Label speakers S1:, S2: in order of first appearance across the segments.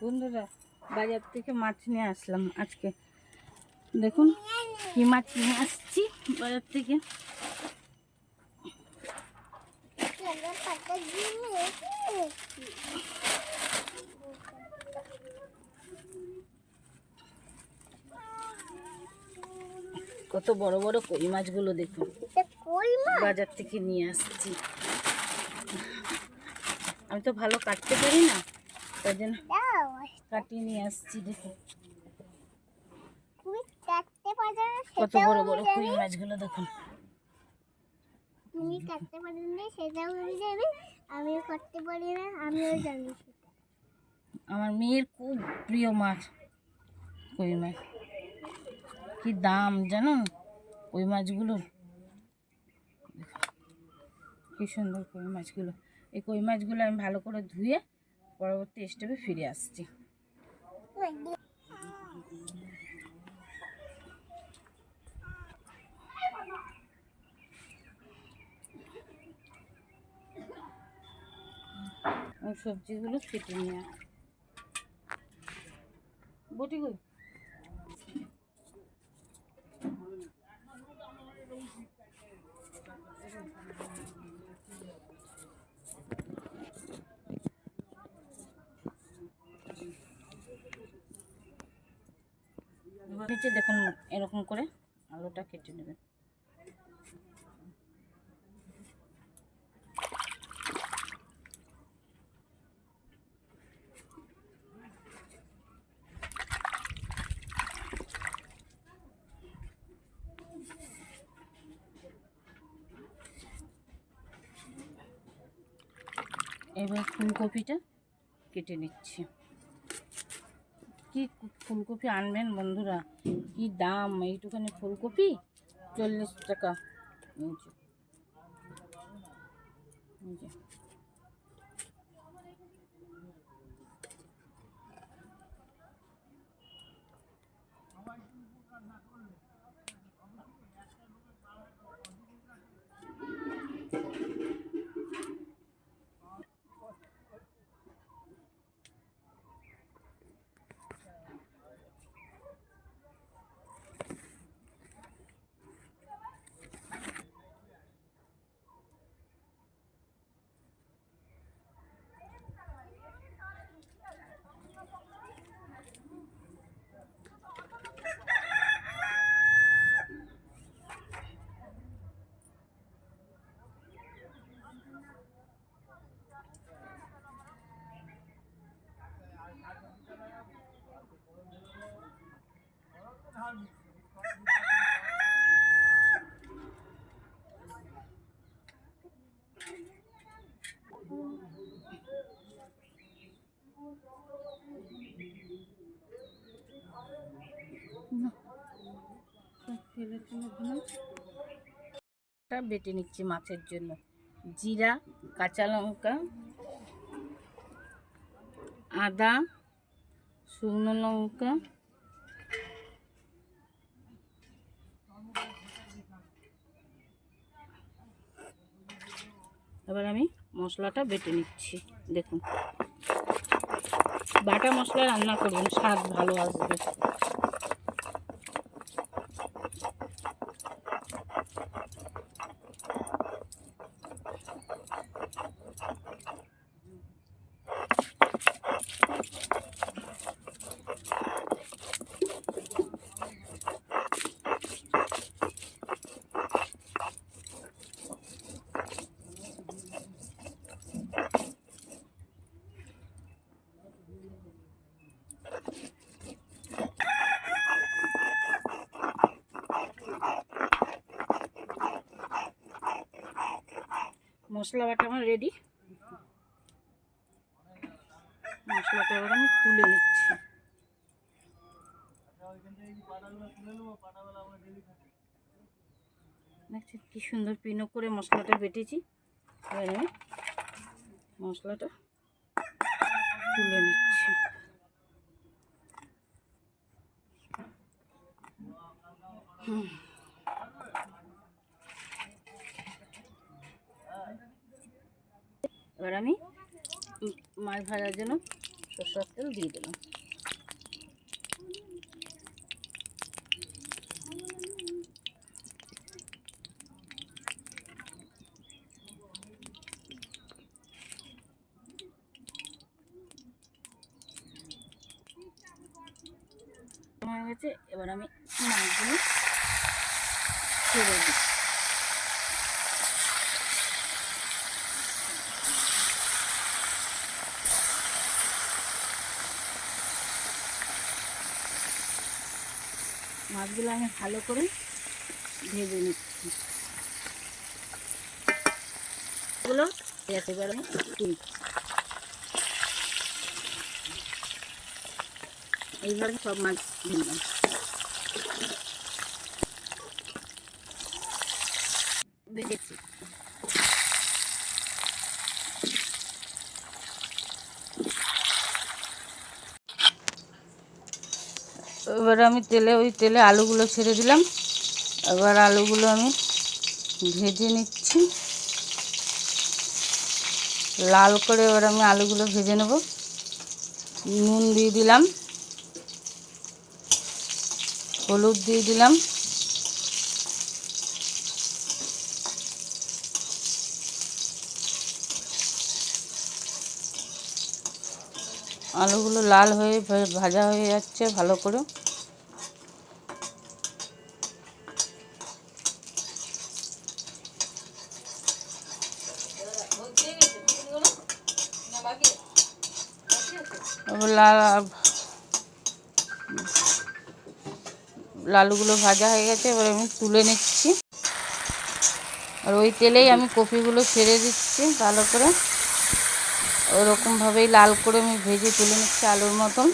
S1: বন্ধুরা বাজার থেকে মাছ নিয়ে আসলাম আজকে। দেখুন কি মাছ নিয়ে আসছি বাজার থেকে। কত বড় বড় কই মাছগুলো দেখুন, বাজার থেকে নিয়ে আসছি। আমি তো ভালো কাটতে পারি না, তাই জন্য কাটিয়ে নিয়ে আসছি। দেখুন কত বড় বড় কই মাছগুলো দেখুন।
S2: তুমি কাটতে পারো না সেটাও আমি জানি, আমিও কাটতে পারি না, আমিও জানি সেটা।
S1: আমার মেয়ের খুব প্রিয় মাছ কই মাছ। কি দাম জানো কই মাছগুলোর, কি সুন্দর কই মাছগুলো। এই কই মাছগুলো আমি ভালো করে ধুয়ে পরবর্তী স্টেপে ফিরে আসছি। সবজিগুলো কেটে নিয়ে বটি কই নিচে দেখুন, এরকম করে আলুটা কেটে নেবেন। এবার ফুলকপিটা কেটে নিচ্ছি। কি ফুলকপি আনবেন বন্ধুরা, কি দাম! এইটুখানি ফুলকপি 40 টাকা। এই যে বেটে নিচ্ছি মাছের জন্য। জিরা, কাঁচা লঙ্কা, আদা, শুকনো লঙ্কা, এবার আমি মশলাটা বেটে নিচ্ছি। দেখুন বাটা মশলা রান্না করবেন, স্বাদ ভালো আসবে। মশলা বাটা আমার রেডি। মশলাটা এবার আমি তুলে নিচ্ছি। দেখছি কি সুন্দর পিনো করে মশলাটা বেটেছি। এবার আমি মশলাটা তুলে নিচ্ছি। এবার আমি মাছ ভাজার জন্য সরষের তেল দিয়ে দিলাম। হয়ে গেছে, এবার আমি মাছগুলো ছেড়ে দিই। মাছগুলো আমি ভালো করে ভেজে নিচ্ছি। এগুলো এবার আমি তুলছি। এইভাবে সব মাছ দিলাম। ভেজেছি। এবার আমি ওই তেলে আলুগুলো ছেড়ে দিলাম। এবার আলুগুলো আমি ভেজে নিচ্ছি লাল করে। এবার আমি আলুগুলো ভেজে নেব। নুন দিয়ে দিলাম, হলুদ দিয়ে দিলাম, আলুগুলো লাল হয়ে ভাজা হয়ে যাচ্ছে ভালো করে। আলুগুলো ভাজা হয়ে গেছে, এবার আমি তুলে নিচ্ছি। আর ওই তেলেই আমি কপিগুলো ছেড়ে দিচ্ছি ভালো করে। ওরকমভাবেই লাল করে আমি ভেজে তুলে নিচ্ছি আলুর মতন।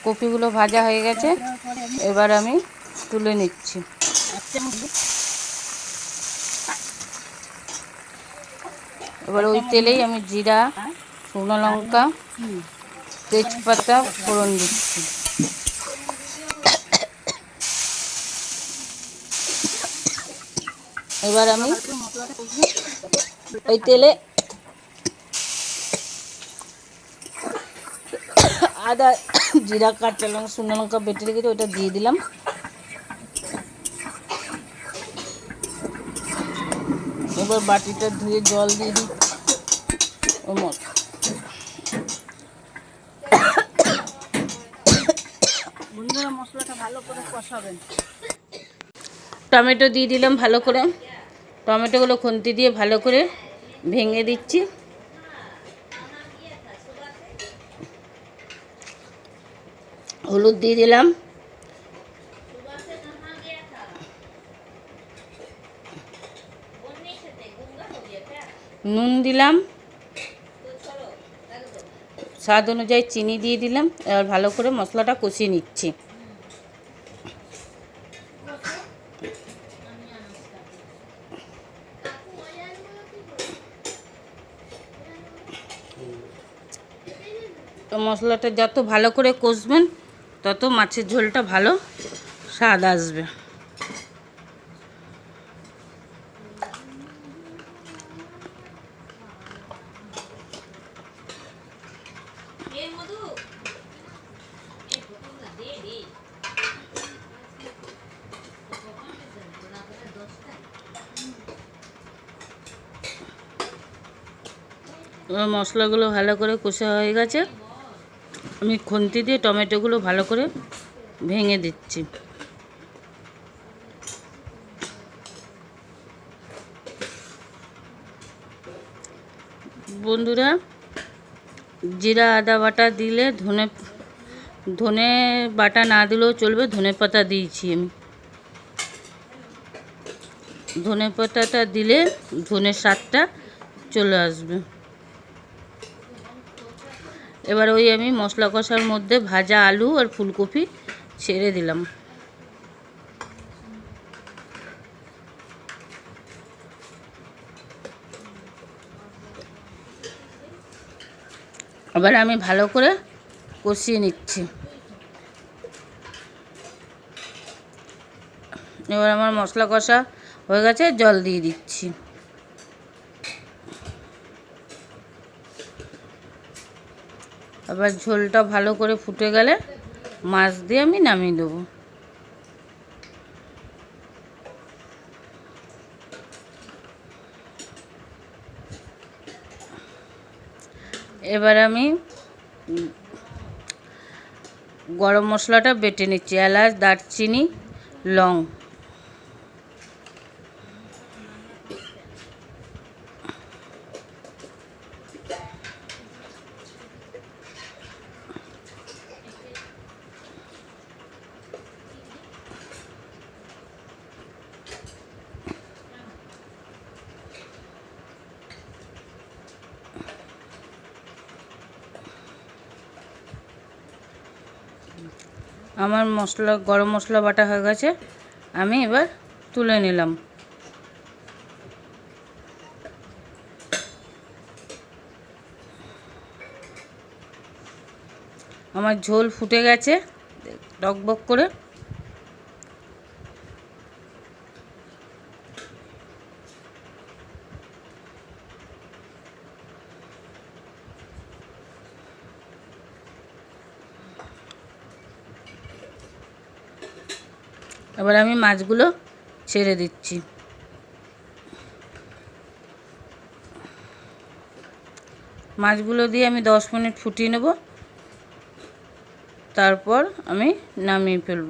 S1: কপিগুলো ভাজা হয়ে গেছে, এবার আমি তুলে নিচ্ছি। এবার ওই তেলেই আমি জিরা, শুকনো লঙ্কা, তেজপাতা ফোড়ন দিচ্ছি। এবার আমি ওই তেলে আদা, জিরা, কাঁচা লঙ্কা, শুকনো লঙ্কা বেটে রেখেছি, ওইটা দিয়ে দিলাম। এবার বাটিটা ধুয়ে জল দিয়ে দিচ্ছি। বন্ধুরা মশলাটা ভালো করে কষাবেন। টমেটো দিয়ে দিলাম ভালো করে। টমেটোগুলো খুন্তি দিয়ে ভালো করে ভেঙে দিচ্ছি। হলুদ দিয়ে দিলাম, নুন দিলাম, স্বাদ অনুযায়ী চিনি দিয়ে দিলাম। এবার ভালো করে মশলাটা কষিয়ে নিচ্ছি। তো মশলাটা যত ভালো করে কষবেন তত মাছের ঝোলটা ভালো স্বাদ আসবে। মশলাগুলো ভালো করে কষা হয়ে গেছে, আমি খুন্তি দিয়ে টমেটোগুলো ভালো করে ভেঙে দিচ্ছি। বন্ধুরা জিরা আদা বাটা দিলে, ধনে বাটা না দিলেও চলবে, ধনে পাতা দিয়েছি আমি। ধনে পাতাটা দিলে ধনের স্বাদটা চলে আসবে। এবার ওই আমি মশলা কষার মধ্যে ভাজা আলু আর ফুলকপি ছেড়ে দিলাম। এবার আমি ভালো করে কষিয়ে নিচ্ছি। এবার আমার মশলা কষা হয়ে গেছে, জল দিয়ে দিচ্ছি। আবার ঝোলটা ভালো করে ফুটে গেলে মাছ দিয়ে আমি নামিয়ে দেবো। এবার আমি গরম মশলাটা বেটে নিচ্ছি, এলাচ, দারচিনি, লং। আমার মশলা, গরম মশলা বাটা হয়ে গেছে, আমি এবার তুলে নিলাম। আমার ঝোল ফুটে গেছে টকবক করে। এবার আমি মাছগুলো ছেড়ে দিচ্ছি। মাছগুলো দিয়ে আমি 10 মিনিট ফুটিয়ে নেব, তারপর আমি নামিয়ে ফেলব।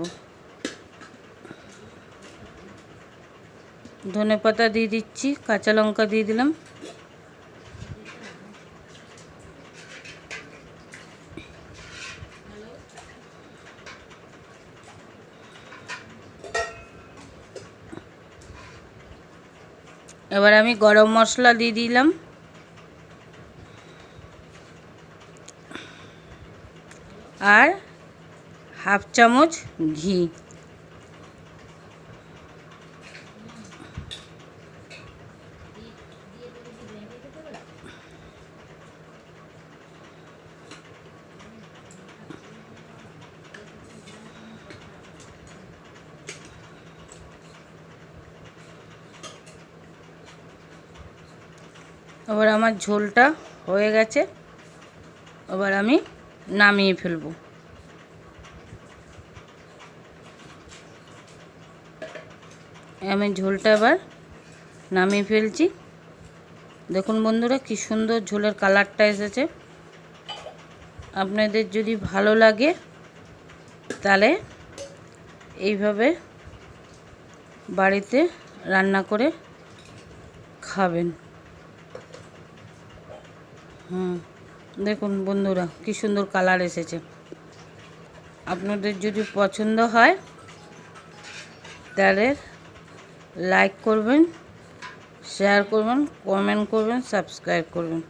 S1: ধনেপাতা দিয়ে দিচ্ছি, কাঁচা লঙ্কা দিয়ে দিলাম। এবার আমি গরম মশলা দিয়ে দিলাম আর হাফ চামচ ঘি। এবার আমার ঝোলটা হয়ে গেছে, এবার আমি নামিয়ে ফেলবো। আমি ঝোলটা এবার নামিয়ে ফেলছি। দেখুন বন্ধুরা কি সুন্দর ঝোলের কালারটা এসেছে। আপনাদের যদি ভালো লাগে তাহলে এইভাবে বাড়িতে রান্না করে খাবেন। দেখুন বন্ধুরা কি সুন্দর কালার এসেছে। আপনাদের যদি পছন্দ হয় তাহলে লাইক করবেন, শেয়ার করবেন, কমেন্ট করবেন, সাবস্ক্রাইব করবেন।